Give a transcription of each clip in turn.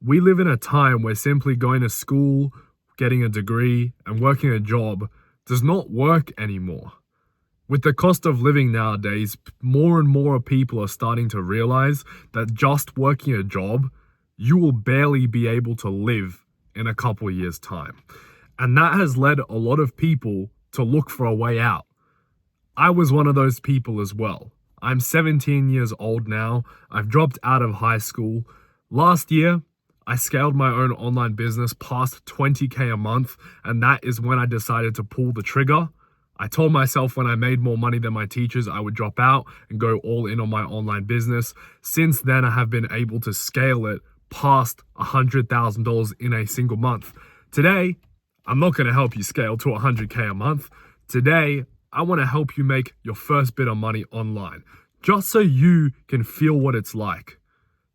We live in a time where simply going to school, getting a degree, and working a job does not work anymore. With the cost of living nowadays, more and more people are starting to realize that just working a job, you will barely be able to live in a couple of years' time. And that has led a lot of people to look for a way out. I was one of those people as well. I'm 17 years old now. I've dropped out of high school. Last year, I scaled my own online business past 20K a month, and that is when I decided to pull the trigger. I told myself when I made more money than my teachers, I would drop out and go all in on my online business. Since then, I have been able to scale it past $100,000 in a single month. Today, I'm not going to help you scale to 100K a month. Today, I want to help you make your first bit of money online, just so you can feel what it's like,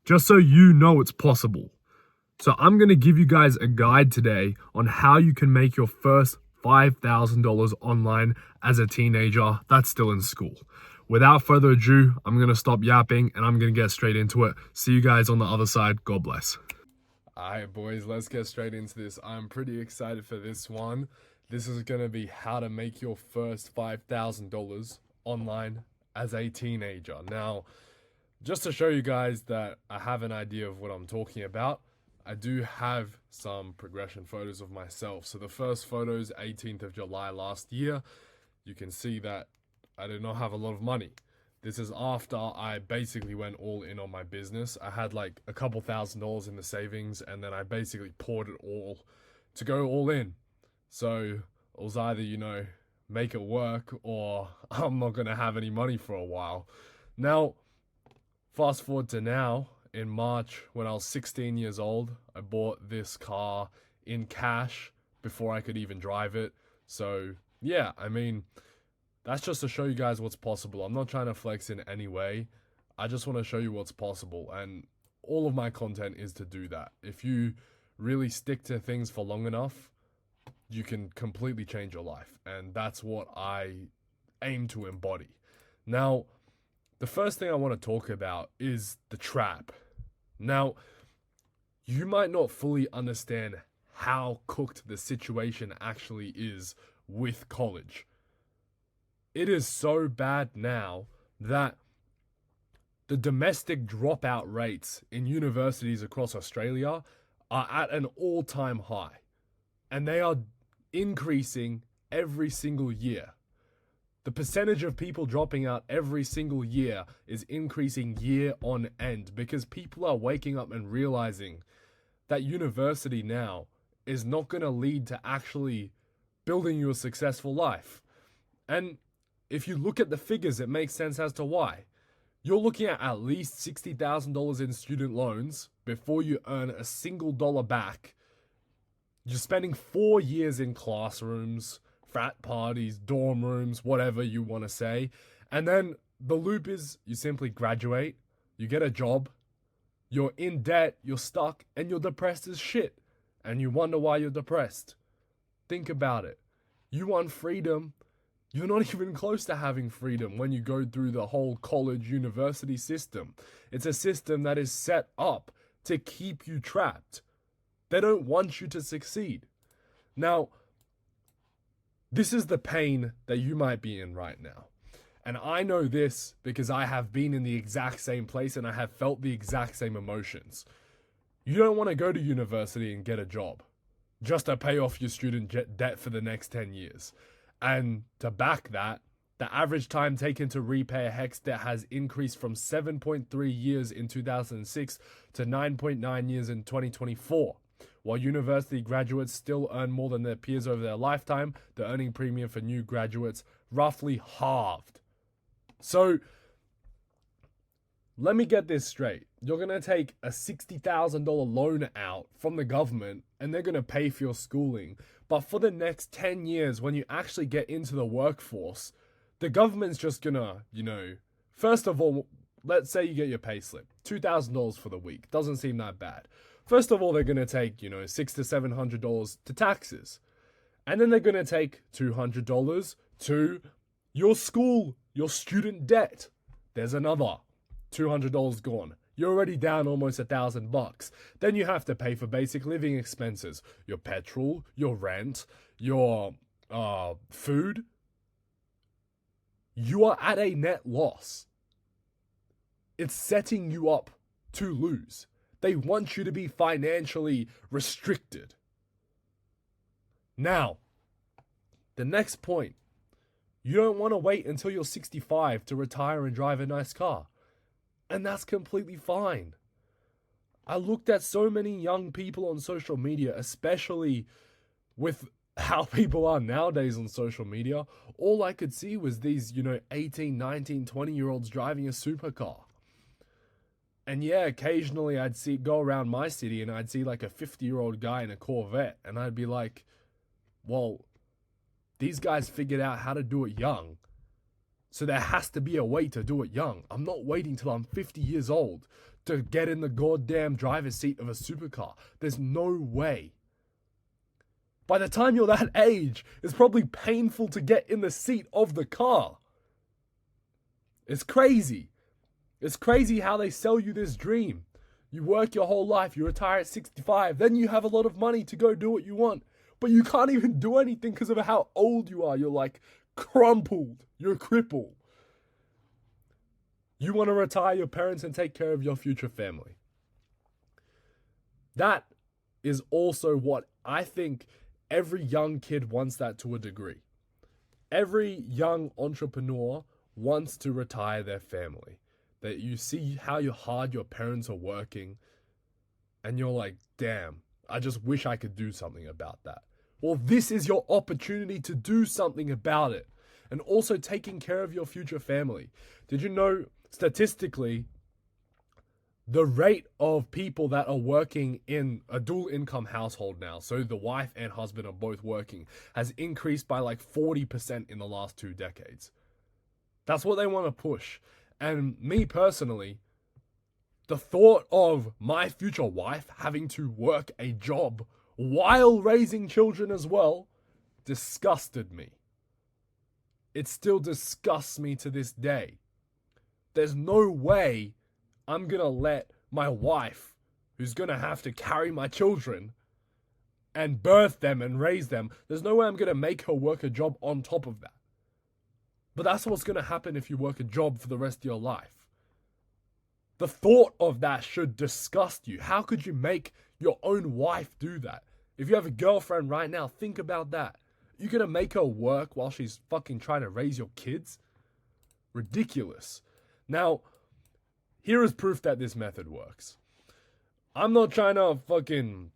just so you know it's possible. So I'm going to give you guys a guide today on how you can make your first $5,000 online as a teenager that's still in school. Without further ado, I'm going to stop yapping and I'm going to get straight into it. See you guys on the other side. God bless. Alright boys, let's get straight into this. I'm pretty excited for this one. This is going to be how to make your first $5,000 online as a teenager. Now, just to show you guys that I have an idea of what I'm talking about, I do have some progression photos of myself. So the first photo is 18th of July last year. You can see that I did not have a lot of money. This is after I basically went all in on my business. I had like a couple $1,000s in the savings, and then I basically poured it all to go all in. So it was either, make it work, or I'm not going to have any money for a while. Now, fast forward to now. In March, when I was 16 years old, I bought this car in cash before I could even drive it. So yeah, that's just to show you guys what's possible. I'm not trying to flex in any way. I just want to show you what's possible. And all of my content is to do that. If you really stick to things for long enough, you can completely change your life. And that's what I aim to embody. Now, the first thing I want to talk about is the trap. Now, you might not fully understand how cooked the situation actually is with college. It is so bad now that the domestic dropout rates in universities across Australia are at an all-time high, and they are increasing every single year. The percentage of people dropping out every single year is increasing year on end because people are waking up and realizing that university now is not going to lead to actually building you a successful life. And if you look at the figures, it makes sense as to why. You're looking at least $60,000 in student loans before you earn a single dollar back. You're spending 4 years in classrooms, frat parties, dorm rooms, whatever you want to say. And then the loop is you simply graduate, you get a job, you're in debt, you're stuck, and you're depressed as shit. And you wonder why you're depressed. Think about it. You want freedom. You're not even close to having freedom when you go through the whole college university system. It's a system that is set up to keep you trapped. They don't want you to succeed. Now, this is the pain that you might be in right now. And I know this because I have been in the exact same place and I have felt the exact same emotions. You don't want to go to university and get a job just to pay off your student debt for the next 10 years. And to back that, the average time taken to repay a HECS debt has increased from 7.3 years in 2006 to 9.9 years in 2024. While university graduates still earn more than their peers over their lifetime, the earning premium for new graduates roughly halved. So, let me get this straight. You're going to take a $60,000 loan out from the government and they're going to pay for your schooling. But for the next 10 years, when you actually get into the workforce, the government's just going to, first of all, let's say you get your pay slip, $2,000 for the week. Doesn't seem that bad. First of all, they're going to take, $600 to $700 to taxes. And then they're going to take $200 to your school, your student debt. There's another $200 gone. You're already down almost $1,000. Then you have to pay for basic living expenses, your petrol, your rent, your food. You are at a net loss. It's setting you up to lose. They want you to be financially restricted. Now, the next point. You don't want to wait until you're 65 to retire and drive a nice car. And that's completely fine. I looked at so many young people on social media, especially with how people are nowadays on social media. All I could see was these, 18, 19, 20-year-olds driving a supercar. And yeah, occasionally I'd go around my city and I'd see like a 50-year-old guy in a Corvette. And I'd be like, well, these guys figured out how to do it young. So there has to be a way to do it young. I'm not waiting till I'm 50 years old to get in the goddamn driver's seat of a supercar. There's no way. By the time you're that age, it's probably painful to get in the seat of the car. It's crazy. It's crazy how they sell you this dream. You work your whole life, you retire at 65, then you have a lot of money to go do what you want. But you can't even do anything because of how old you are. You're like crumpled. You're a cripple. You want to retire your parents and take care of your future family. That is also what I think every young kid wants, that to a degree. Every young entrepreneur wants to retire their family. That you see how hard your parents are working and you're like, damn, I just wish I could do something about that. Well, this is your opportunity to do something about it. And also taking care of your future family. Did you know, statistically, the rate of people that are working in a dual income household now, so the wife and husband are both working, has increased by like 40% in the last 2 decades. That's what they want to push. And me personally, the thought of my future wife having to work a job while raising children as well disgusted me. It still disgusts me to this day. There's no way I'm gonna let my wife, who's gonna have to carry my children and birth them and raise them, there's no way I'm gonna make her work a job on top of that. But that's what's gonna happen if you work a job for the rest of your life. The thought of that should disgust you. How could you make your own wife do that? If you have a girlfriend right now, think about that. You're gonna make her work while she's fucking trying to raise your kids? Ridiculous. Now, here is proof that this method works. I'm not trying to fucking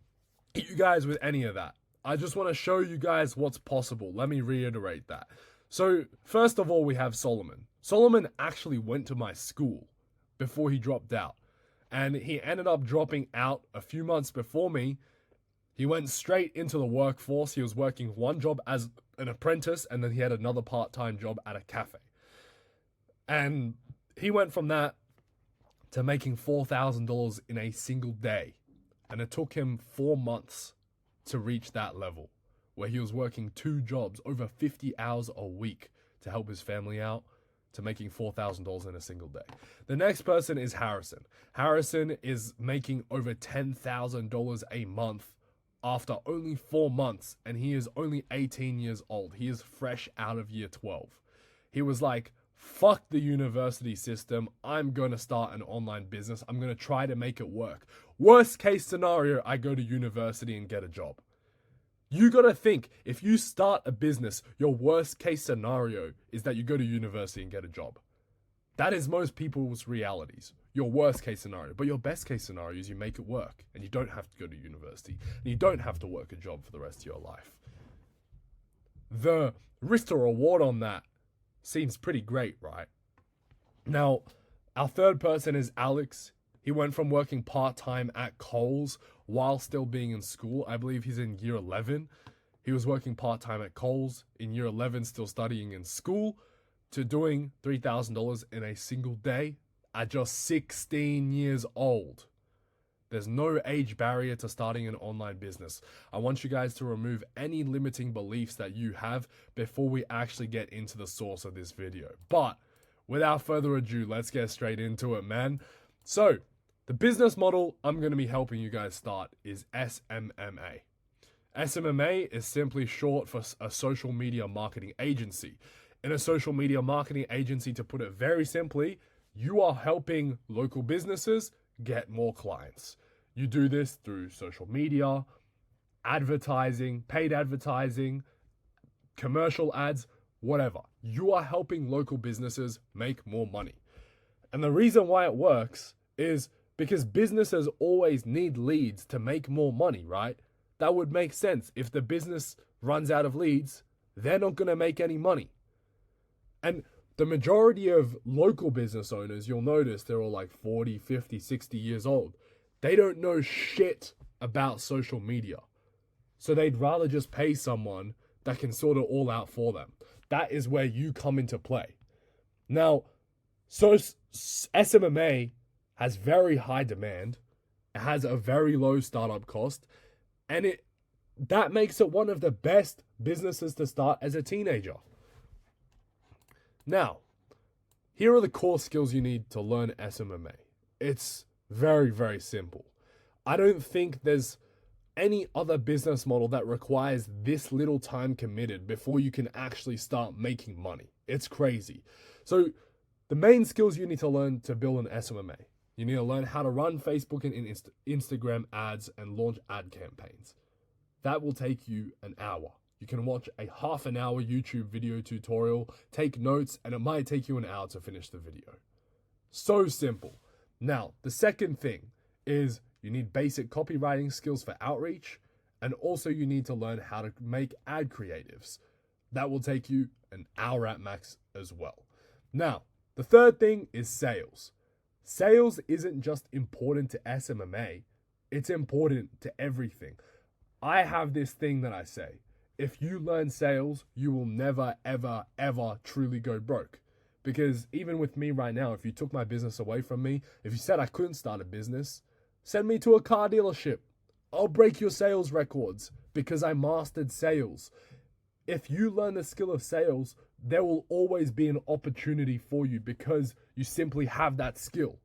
hit you guys with any of that. I just want to show you guys what's possible. Let me reiterate that. So, first of all, we have Solomon. Solomon actually went to my school before he dropped out. And he ended up dropping out a few months before me. He went straight into the workforce. He was working one job as an apprentice, and then he had another part-time job at a cafe. And he went from that to making $4,000 in a single day. And it took him 4 months to reach that level, where he was working 2 jobs, over 50 hours a week to help his family out, to making $4,000 in a single day. The next person is Harrison. Harrison is making over $10,000 a month after only 4 months, and he is only 18 years old. He is fresh out of year 12. He was like, fuck the university system. I'm going to start an online business. I'm going to try to make it work. Worst case scenario, I go to university and get a job. You got to think, if you start a business, your worst case scenario is that you go to university and get a job. That is most people's realities. Your worst case scenario. But your best case scenario is you make it work and you don't have to go to university and you don't have to work a job for the rest of your life. The risk to reward on that seems pretty great, right? Now, our third person is Alex. He went from working part-time at Kohl's while still being in school. I believe he's in year 11. He was working part-time at Kohl's in year 11, still studying in school, to doing $3,000 in a single day at just 16 years old. There's no age barrier to starting an online business. I want you guys to remove any limiting beliefs that you have before we actually get into the source of this video. But without further ado, let's get straight into it, man. So, The business model I'm going to be helping you guys start is SMMA. SMMA is simply short for a social media marketing agency. In a social media marketing agency, to put it very simply, you are helping local businesses get more clients. You do this through social media, advertising, paid advertising, commercial ads, whatever. You are helping local businesses make more money. And the reason why it works is because businesses always need leads to make more money, right? That would make sense. If the business runs out of leads, they're not going to make any money. And the majority of local business owners, you'll notice they're all like 40, 50, 60 years old. They don't know shit about social media. So they'd rather just pay someone that can sort it all out for them. That is where you come into play. Now, so SMMA has very high demand. It has a very low startup cost. And that makes it one of the best businesses to start as a teenager. Now, here are the core skills you need to learn SMMA. It's very, very simple. I don't think there's any other business model that requires this little time committed before you can actually start making money. It's crazy. So the main skills you need to learn to build an SMMA. You need to learn how to run Facebook and Instagram ads and launch ad campaigns. That will take you an hour. You can watch a half an hour YouTube video tutorial, take notes, and it might take you an hour to finish the video. So simple. Now, the second thing is you need basic copywriting skills for outreach, and also you need to learn how to make ad creatives. That will take you an hour at max as well. Now, the third thing is sales. Sales isn't just important to SMMA, it's important to everything. I have this thing that I say, if you learn sales, you will never, ever, ever truly go broke. Because even with me right now, if you took my business away from me, if you said I couldn't start a business, send me to a car dealership. I'll break your sales records because I mastered sales. If you learn the skill of sales, there will always be an opportunity for you because you simply have that skill.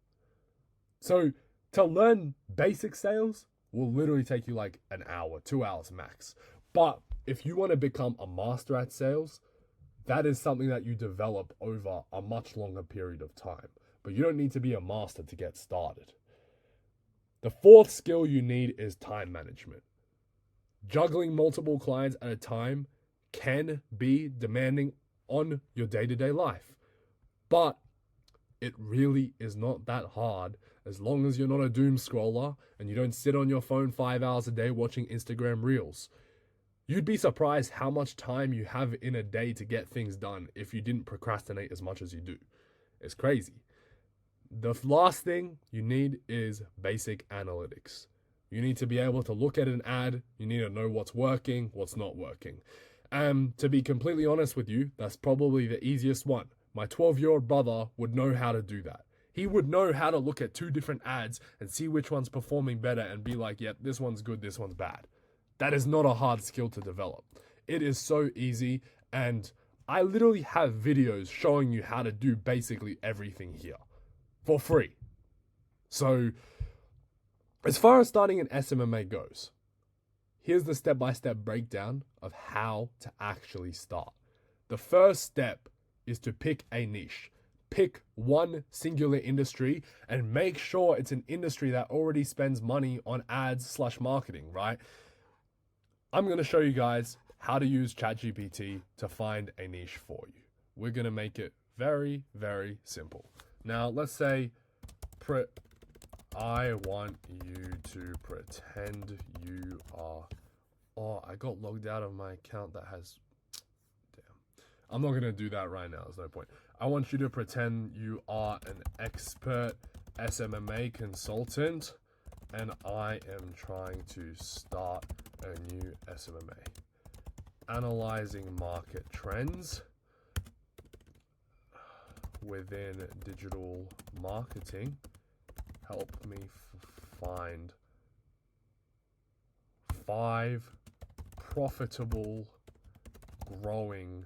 So to learn basic sales will literally take you like an hour, 2 hours max. But if you want to become a master at sales, that is something that you develop over a much longer period of time. But you don't need to be a master to get started. The fourth skill you need is time management. Juggling multiple clients at a time can be demanding on your day-to-day life. But it really is not that hard as long as you're not a doom scroller and you don't sit on your phone 5 hours a day watching Instagram reels. You'd be surprised how much time you have in a day to get things done if you didn't procrastinate as much as you do. It's crazy. The last thing you need is basic analytics. You need to be able to look at an ad. You need to know what's working, what's not working. To be completely honest with you, that's probably the easiest one. My 12-year-old brother would know how to do that. He would know how to look at 2 different ads and see which one's performing better and be like, yep, this one's good, this one's bad. That is not a hard skill to develop. It is so easy, and I literally have videos showing you how to do basically everything here for free. So as far as starting an SMMA goes, here's the step-by-step breakdown of how to actually start. The first step is to pick a niche. Pick one singular industry and make sure it's an industry that already spends money on ads/marketing, right? I'm going to show you guys how to use ChatGPT to find a niche for you. We're going to make it very, very simple. Now, let's say I want you to pretend you are... Oh, I got logged out of my account that has... Damn. I'm not going to do that right now. There's no point. I want you to pretend you are an expert SMMA consultant and I am trying to start a new SMMA. Analyzing market trends within digital marketing. Help me find 5 profitable, growing,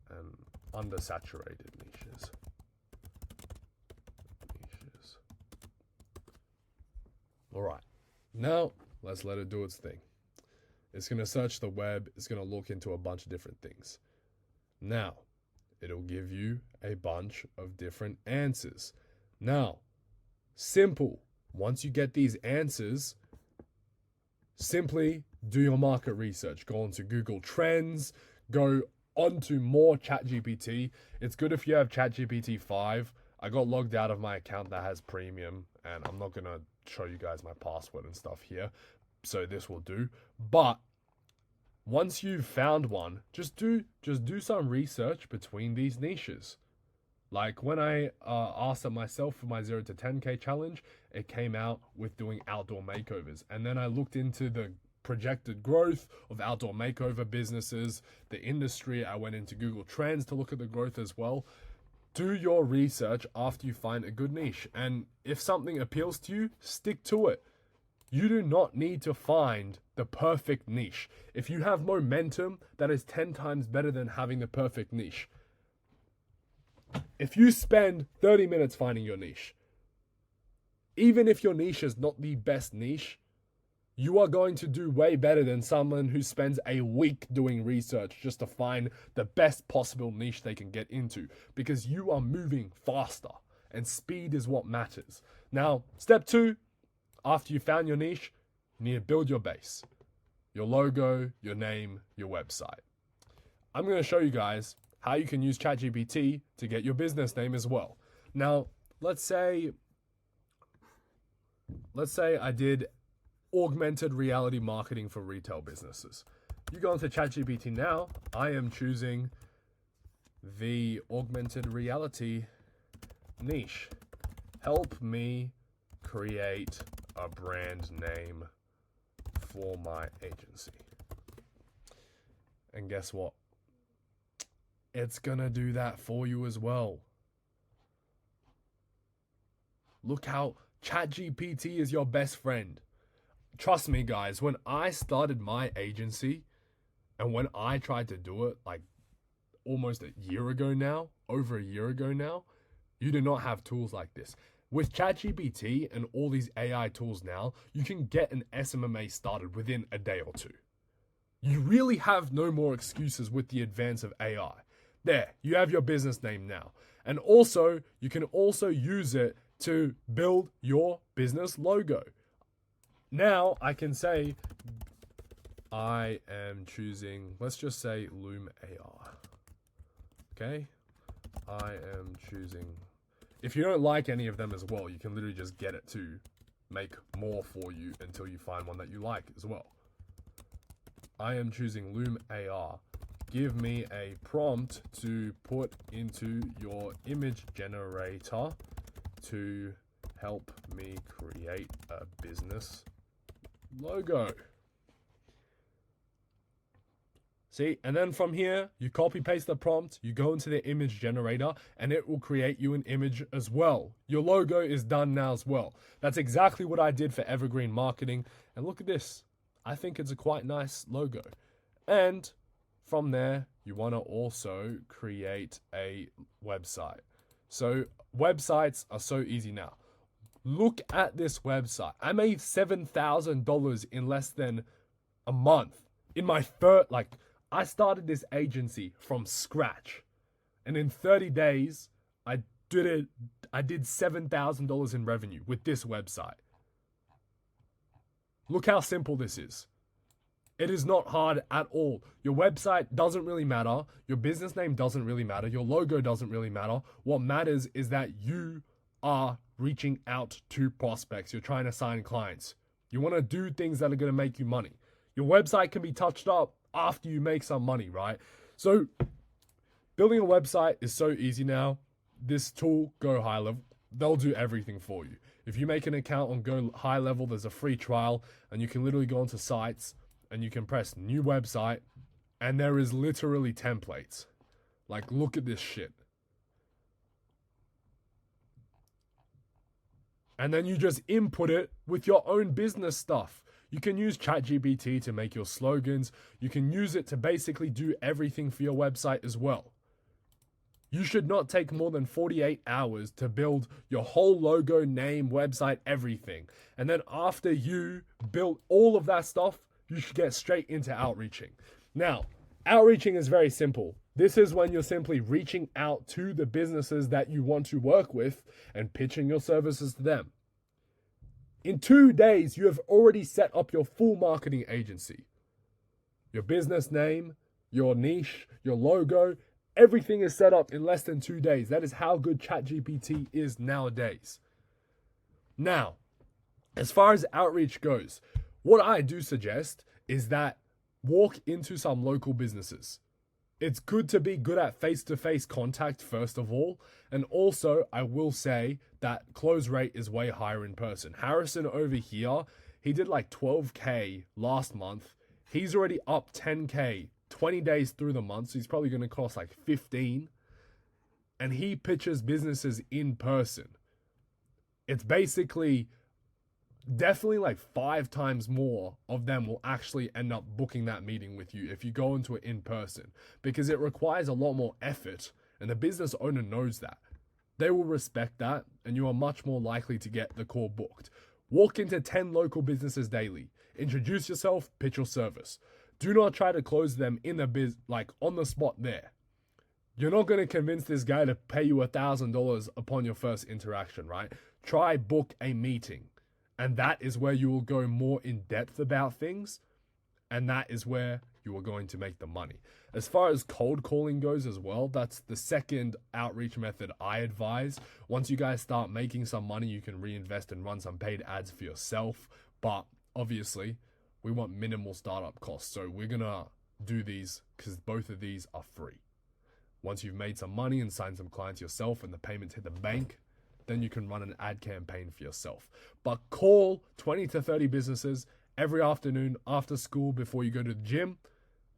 and undersaturated niches. All right, now let's let it do its thing. It's going to search the web. It's going to look into a bunch of different things. Now, it'll give you a bunch of different answers. Now, simple. Once you get these answers, simply do your market research. Go onto Google Trends, go onto more ChatGPT. It's good if you have ChatGPT 5. I got logged out of my account that has premium, and I'm not going to show you guys my password and stuff here. So this will do. But once you've found one, just do some research between these niches. Like when I asked it myself for my 0 to 10K challenge, it came out with doing outdoor makeovers. And then I looked into the projected growth of outdoor makeover businesses, the industry. I went into Google Trends to look at the growth as well. Do your research after you find a good niche. And if something appeals to you, stick to it. You do not need to find the perfect niche. If you have momentum, that is 10 times better than having the perfect niche. If you spend 30 minutes finding your niche, even if your niche is not the best niche, you are going to do way better than someone who spends a week doing research just to find the best possible niche they can get into, because you are moving faster and speed is what matters. Now, step 2, after you found your niche, you need to build your base, your logo, your name, your website. I'm going to show you guys how you can use ChatGPT to get your business name as well. Now, let's say I did augmented reality marketing for retail businesses. You go into ChatGPT now. I am choosing the augmented reality niche. Help me create a brand name for my agency. And guess what? It's gonna do that for you as well. Look how ChatGPT is your best friend. Trust me, guys, when I started my agency and when I tried to do it like almost a year ago now, over a year ago now, you do not have tools like this. With ChatGPT and all these AI tools now, you can get an SMMA started within a day or two. You really have no more excuses with the advance of AI. There, you have your business name now. And also, you can also use it to build your business logo. Now, I can say, I am choosing, let's just say Loom AR. Okay? I am choosing, if you don't like any of them as well, you can literally just get it to make more for you until you find one that you like as well. I am choosing Loom AR. Give me a prompt to put into your image generator to help me create a business logo. See, and then from here, you copy paste the prompt, you go into the image generator, and it will create you an image as well. Your logo is done now as well. That's exactly what I did for Evergreen Marketing. And look at this. I think it's a quite nice logo. And from there, you want to also create a website. So websites are so easy now. Look at this website. I made $7,000 in less than a month. In my first, I started this agency from scratch. And in 30 days, I did $7,000 in revenue with this website. Look how simple this is. It is not hard at all. Your website doesn't really matter. Your business name doesn't really matter. Your logo doesn't really matter. What matters is that you are reaching out to prospects. You're trying to sign clients. You want to do things that are going to make you money. Your website can be touched up after you make some money, right? So building a website is so easy now. This tool, Go High Level, they'll do everything for you. If you make an account on Go High Level, there's a free trial and you can literally go onto sites and you can press new website and there is literally templates. Like, look at this shit. And then you just input it with your own business stuff. You can use ChatGPT to make your slogans. You can use it to basically do everything for your website as well. You should not take more than 48 hours to build your whole logo, name, website, everything. And then after you build all of that stuff, you should get straight into outreaching. Now, outreaching is very simple. This is when you're simply reaching out to the businesses that you want to work with and pitching your services to them. In 2 days, you have already set up your full marketing agency. Your business name, your niche, your logo, everything is set up in less than 2 days. That is how good ChatGPT is nowadays. Now, as far as outreach goes, what I do suggest is that walk into some local businesses. It's good to be good at face-to-face contact first of all. And also, I will say that close rate is way higher in person. Harrison over here, he did like 12K last month. He's already up 10K 20 days through the month. So he's probably going to cost like 15. And he pitches businesses in person. It's basically definitely like 5 times more of them will actually end up booking that meeting with you if you go into it in person, because it requires a lot more effort and the business owner knows that. They will respect that and you are much more likely to get the call booked. Walk into 10 local businesses daily. Introduce yourself, pitch your service. Do not try to close them in the like on the spot there. You're not going to convince this guy to pay you $1,000 upon your first interaction, right? Try book a meeting. And that is where you will go more in depth about things. And that is where you are going to make the money. As far as cold calling goes as well, that's the second outreach method I advise. Once you guys start making some money, you can reinvest and run some paid ads for yourself. But obviously, we want minimal startup costs. So we're going to do these because both of these are free. Once you've made some money and signed some clients yourself and the payments hit the bank, then you can run an ad campaign for yourself. But call 20 to 30 businesses every afternoon after school before you go to the gym.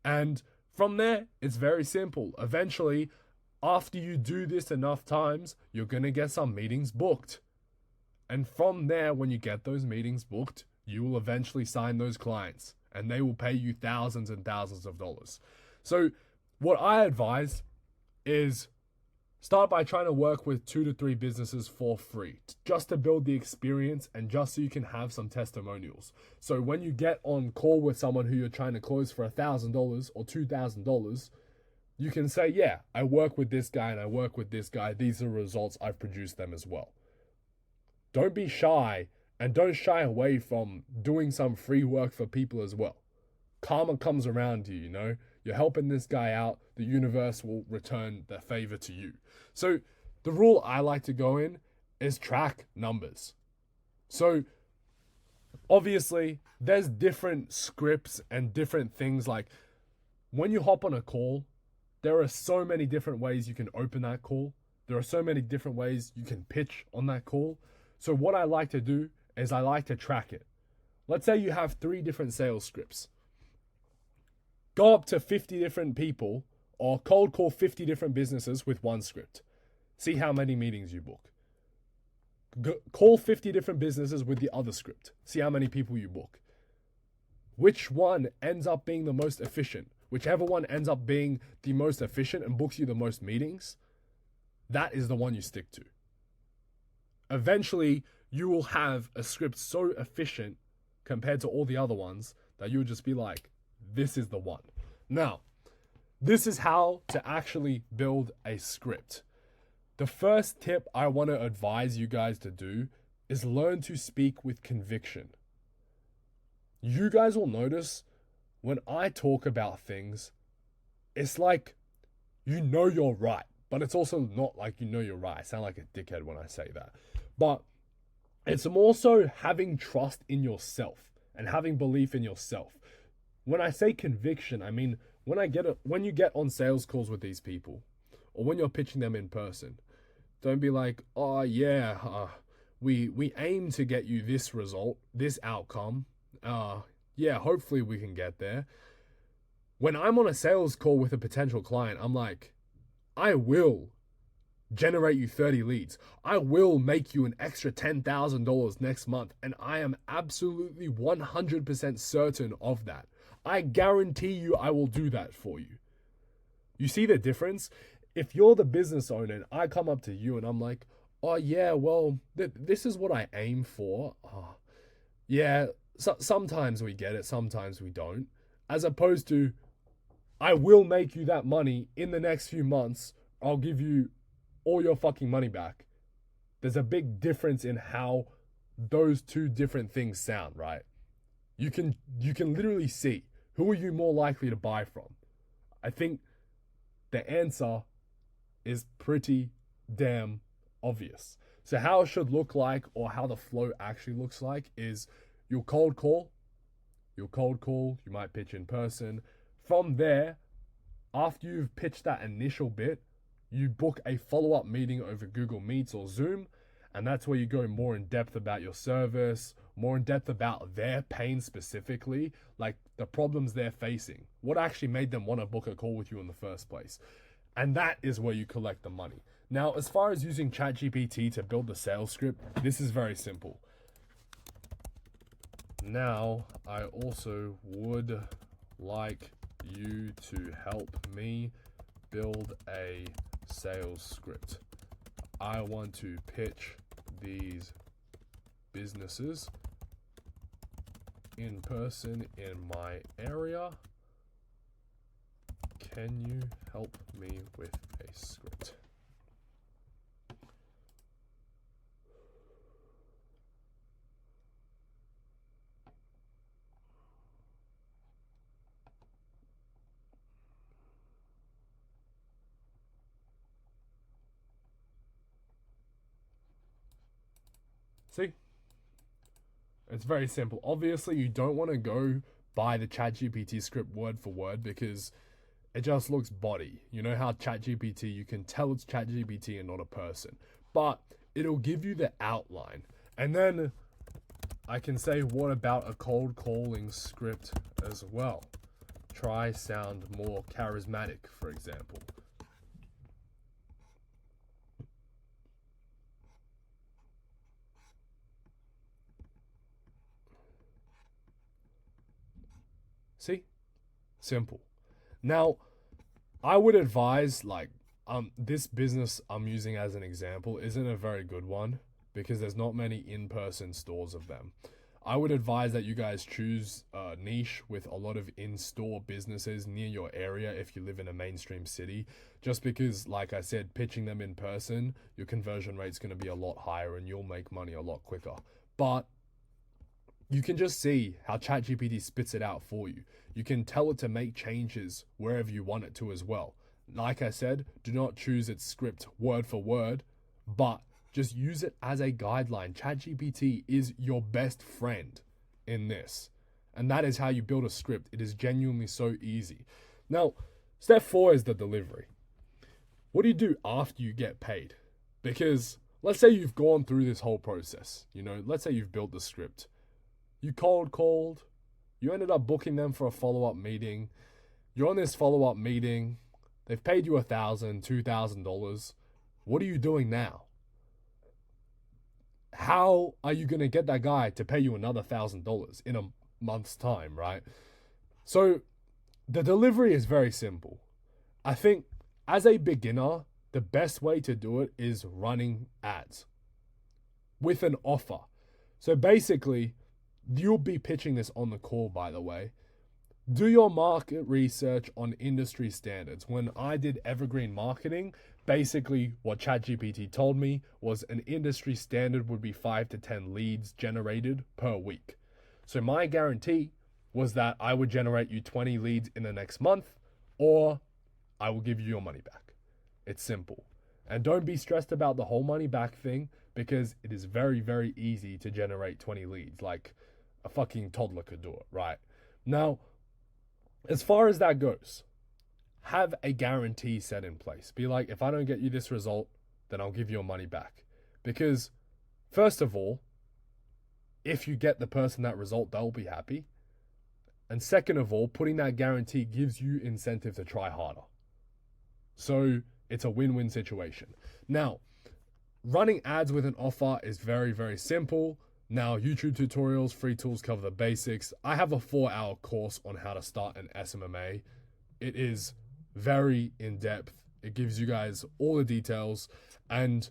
And from there, it's very simple. Eventually, after you do this enough times, you're going to get some meetings booked. And from there, when you get those meetings booked, you will eventually sign those clients and they will pay you thousands and thousands of dollars. So what I advise is start by trying to work with 2 to 3 businesses for free, just to build the experience and just so you can have some testimonials. So when you get on call with someone who you're trying to close for $1,000 or $2,000, you can say, yeah, I work with this guy and I work with this guy. These are the results. I've produced them as well. Don't be shy and don't shy away from doing some free work for people as well. Karma comes around to you, you know. You're helping this guy out, the universe will return the favor to you. So the rule I like to go in is track numbers. So obviously there's different scripts and different things. Like when you hop on a call, there are so many different ways you can open that call. There are so many different ways you can pitch on that call. So what I like to do is I like to track it. Let's say you have 3 different sales scripts. Go up to 50 different people or cold call 50 different businesses with one script. See how many meetings you book. Call 50 different businesses with the other script. See how many people you book. Which one ends up being the most efficient? Whichever one ends up being the most efficient and books you the most meetings, that is the one you stick to. Eventually, you will have a script so efficient compared to all the other ones that you'll just be like, this is the one. Now, this is how to actually build a script. The first tip I want to advise you guys to do is learn to speak with conviction. You guys will notice when I talk about things, it's like you know you're right, but it's also not like you know you're right. I sound like a dickhead when I say that. But it's more so having trust in yourself and having belief in yourself. When I say conviction, I mean when you get on sales calls with these people or when you're pitching them in person, don't be like, oh yeah, we aim to get you this result, this outcome. Yeah, hopefully we can get there. When I'm on a sales call with a potential client, I'm like, I will generate you 30 leads. I will make you an extra $10,000 next month. And I am absolutely 100% certain of that. I guarantee you I will do that for you. You see the difference? if you're the business owner and I come up to you and I'm like, oh yeah, well, this is what I aim for. Oh, yeah, sometimes we get it, sometimes we don't. As opposed to, I will make you that money in the next few months. I'll give you all your fucking money back. There's a big difference in how those two different things sound, right? You can literally see who are you more likely to buy from. I think the answer is pretty damn obvious. So how it should look like, or how the flow actually looks like, is you'll cold call, you might pitch in person. From there, after you've pitched that initial bit, you book a follow-up meeting over Google Meets or Zoom, and that's where you go more in depth about your service, more in depth about their pain specifically, like the problems they're facing, what actually made them want to book a call with you in the first place. And that is where you collect the money. Now, as far as using ChatGPT to build the sales script, this is very simple. Now, I also would like you to help me build a sales script. I want to pitch these businesses in person in my area. Can you help me with a script? See? It's very simple. Obviously, you don't want to go by the ChatGPT script word for word because it just looks body. You know how ChatGPT, you can tell it's ChatGPT and not a person. But it'll give you the outline. And then I can say, what about a cold calling script as well? Try sound more charismatic, for example. See? Simple. Now, I would advise, like, this business I'm using as an example isn't a very good one because there's not many in-person stores of them. I would advise that you guys choose a niche with a lot of in-store businesses near your area if you live in a mainstream city, just because, like I said, pitching them in person, your conversion rate's going to be a lot higher and you'll make money a lot quicker. But you can just see how ChatGPT spits it out for you. You can tell it to make changes wherever you want it to as well. Like I said, do not choose its script word for word, but just use it as a guideline. ChatGPT is your best friend in this. And that is how you build a script. It is genuinely so easy. Now, step 4 is the delivery. What do you do after you get paid? Because let's say you've gone through this whole process. Let's say you've built the script. You cold called, you ended up booking them for a follow-up meeting. You're on this follow-up meeting. They've paid you $1,000, $2,000. What are you doing now? How are you going to get that guy to pay you another $1,000 in a month's time, right? So the delivery is very simple. I think as a beginner, the best way to do it is running ads with an offer. So basically, you'll be pitching this on the call, by the way. Do your market research on industry standards. When I did evergreen marketing, basically what ChatGPT told me was an industry standard would be 5 to 10 leads generated per week. So my guarantee was that I would generate you 20 leads in the next month, or I will give you your money back. It's simple. And don't be stressed about the whole money back thing, because it is very, very easy to generate 20 leads. Like a fucking toddler could do it, right? Now, as far as that goes, have a guarantee set in place. Be like, if I don't get you this result, then I'll give your money back. Because, first of all, if you get the person that result, they'll be happy. And second of all, putting that guarantee gives you incentive to try harder. So it's a win-win situation. Now, running ads with an offer is very, very simple. Now, YouTube tutorials, free tools cover the basics. I have a 4-hour course on how to start an SMMA. It is very in-depth. It gives you guys all the details. And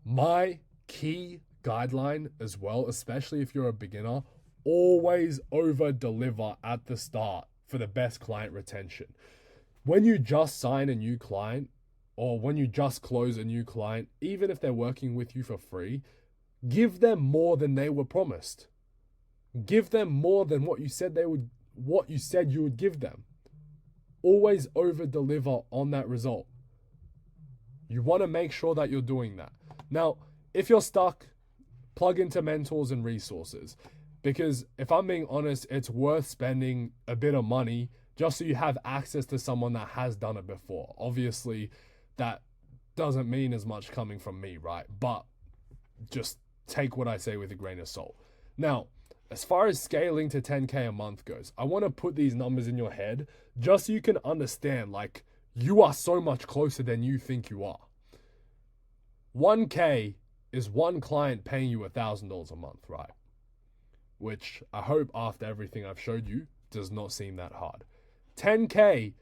my key guideline as well, especially if you're a beginner, always over deliver at the start for the best client retention. When you just sign a new client, or when you just close a new client, even if they're working with you for free, give them more than they were promised. Give them more than what you said you would give them. Always over deliver on that result. You want to make sure that you're doing that. Now, if you're stuck, plug into mentors and resources. Because if I'm being honest, it's worth spending a bit of money just so you have access to someone that has done it before. Obviously, that doesn't mean as much coming from me, right? But just take what I say with a grain of salt. Now, as far as scaling to 10K a month goes, I want to put these numbers in your head just so you can understand, like, you are so much closer than you think you are. 1K is one client paying you $1,000 a month, right? Which I hope after everything I've showed you does not seem that hard. 10K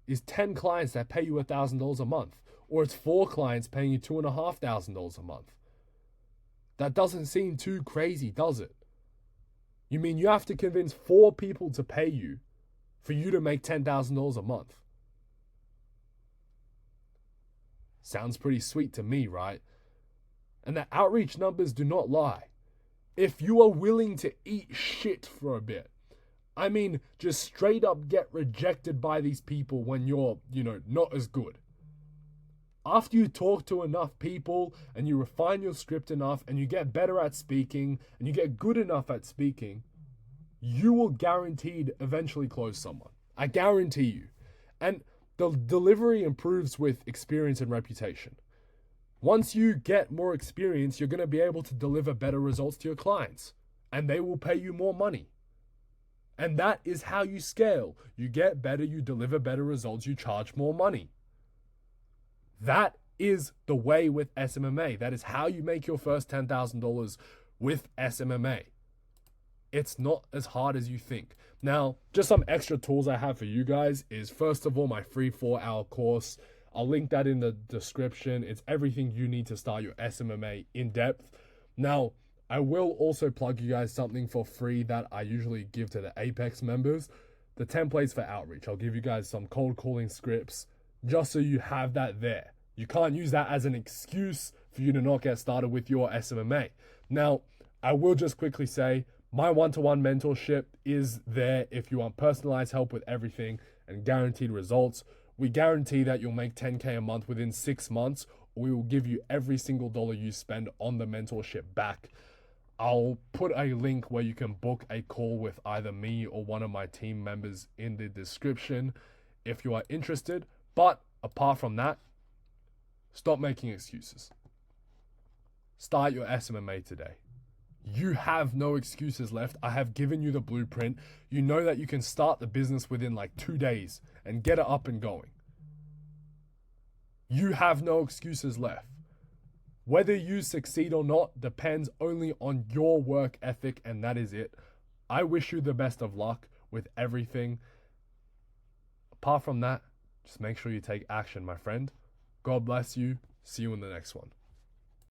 is 10 clients that pay you $1,000 a month, or it's 4 clients paying you $2,500 a month. That doesn't seem too crazy, does it? You mean you have to convince 4 people to pay you for you to make $10,000 a month? Sounds pretty sweet to me, right? And the outreach numbers do not lie. If you are willing to eat shit for a bit, I mean, just straight up get rejected by these people when you're, not as good. After you talk to enough people and you refine your script enough and you get better at speaking and you get good enough at speaking, you will guaranteed eventually close someone. I guarantee you. And the delivery improves with experience and reputation. Once you get more experience, you're going to be able to deliver better results to your clients and they will pay you more money. And that is how you scale. You get better, you deliver better results, you charge more money. That is the way with SMMA. That is how you make your first $10,000 with SMMA. It's not as hard as you think. Now, just some extra tools I have for you guys is, first of all, my free 4-hour course. I'll link that in the description. It's everything you need to start your SMMA in depth. Now, I will also plug you guys something for free that I usually give to the Apex members, the templates for outreach. I'll give you guys some cold calling scripts just so you have that there. You can't use that as an excuse for you to not get started with your SMMA. Now, I will just quickly say, my one-to-one mentorship is there if you want personalized help with everything and guaranteed results. We guarantee that you'll make 10K a month within 6 months, or we will give you every single dollar you spend on the mentorship back. I'll put a link where you can book a call with either me or one of my team members in the description if you are interested. But apart from that, stop making excuses. Start your SMMA today. You have no excuses left. I have given you the blueprint. You know that you can start the business within like 2 days and get it up and going. You have no excuses left. Whether you succeed or not depends only on your work ethic, and that is it. I wish you the best of luck with everything. Apart from that, just make sure you take action, my friend. God bless you. See you in the next one.